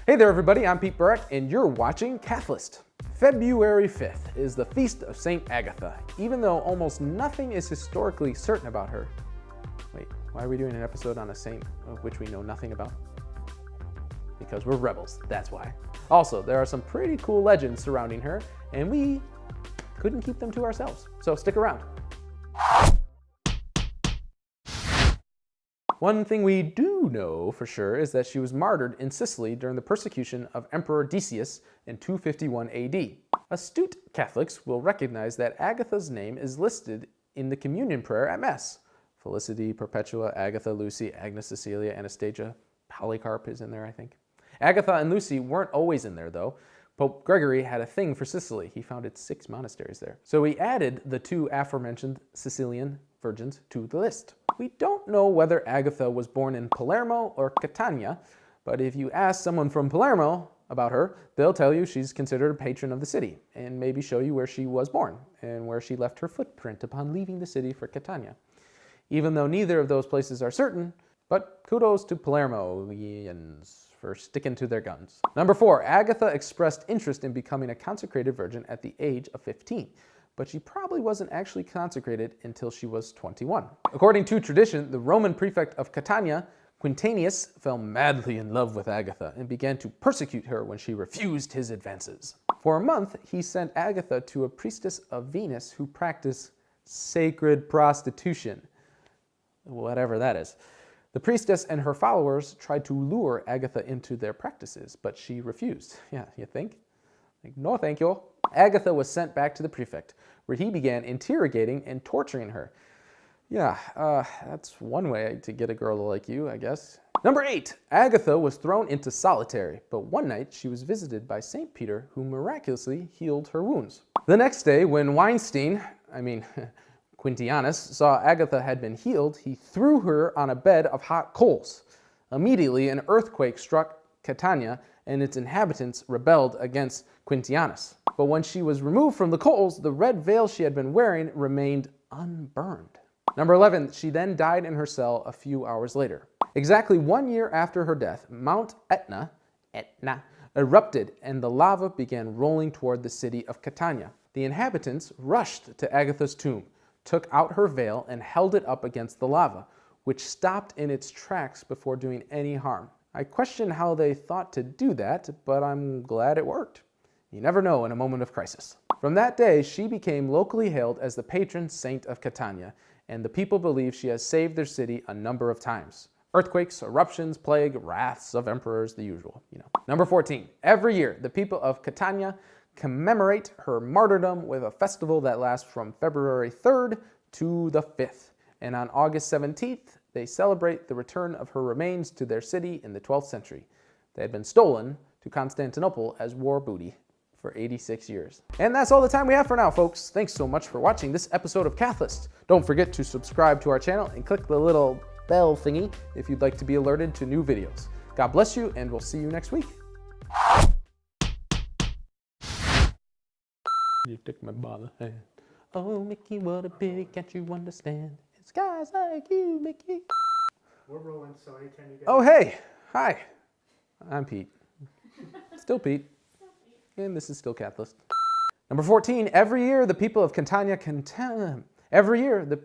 Hey there everybody, I'm Pete Burak and you're watching Cathlist. February 5th is the feast of Saint Agatha, even though almost nothing is historically certain about her. Wait, why are we doing an episode on a saint of which we know nothing about? Because we're rebels, that's why. Also, there are some pretty cool legends surrounding her, and we couldn't keep them to ourselves, so stick around. One thing we do know for sure is that she was martyred in Sicily during the persecution of Emperor Decius in 251 AD. Astute Catholics will recognize that Agatha's name is listed in the communion prayer at Mass. Felicity, Perpetua, Agatha, Lucy, Agnes, Cecilia, Anastasia, Polycarp is in there, I think. Agatha and Lucy weren't always in there, though. Pope Gregory had a thing for Sicily. He founded 6 monasteries there. So he added the 2 aforementioned Sicilian virgins to the list. We don't know whether Agatha was born in Palermo or Catania, but if you ask someone from Palermo about her, they'll tell you she's considered a patron of the city, and maybe show you where she was born, and where she left her footprint upon leaving the city for Catania. Even though neither of those places are certain, but kudos to Palermoians for sticking to their guns. Number 4, Agatha expressed interest in becoming a consecrated virgin at the age of 15. But she probably wasn't actually consecrated until she was 21. According to tradition, the Roman prefect of Catania, Quintanius, fell madly in love with Agatha and began to persecute her when she refused his advances. For a month, he sent Agatha to a priestess of Venus who practiced sacred prostitution, whatever that is. The priestess and her followers tried to lure Agatha into their practices, but she refused. Yeah, you think? Like, no thank you. Agatha was sent back to the prefect, where he began interrogating and torturing her. Yeah, that's one way to get a girl like you, I guess. Number 8, Agatha was thrown into solitary, but one night she was visited by St. Peter, who miraculously healed her wounds. The next day, when Quintianus saw Agatha had been healed, he threw her on a bed of hot coals. Immediately, an earthquake struck Catania, and its inhabitants rebelled against Quintianus. But when she was removed from the coals, the red veil she had been wearing remained unburned. Number 11, she then died in her cell a few hours later. Exactly 1 year after her death, Mount Etna erupted and the lava began rolling toward the city of Catania. The inhabitants rushed to Agatha's tomb, took out her veil and held it up against the lava, which stopped in its tracks before doing any harm. I question how they thought to do that, but I'm glad it worked. You never know in a moment of crisis. From that day, she became locally hailed as the patron saint of Catania, and the people believe she has saved their city a number of times. Earthquakes, eruptions, plague, wraths of emperors, the usual, Number 14, every year, the people of Catania commemorate her martyrdom with a festival that lasts from February 3rd to the 5th. And on August 17th, they celebrate the return of her remains to their city in the 12th century. They had been stolen to Constantinople as war booty for 86 years. And that's all the time we have for now, folks. Thanks so much for watching this episode of Cathlist. Don't forget to subscribe to our channel and click the little bell thingy if you'd like to be alerted to new videos. God bless you, and we'll see you next week. You took my by the hand. Oh, Mickey, what a pity, can't you understand? It's guys like you, Mickey. We're rolling, so anytime you guys... Oh, hey. Hi. I'm Pete. Still Pete. And this is still Cathlist. Number 14, every year the people of Catania every year the...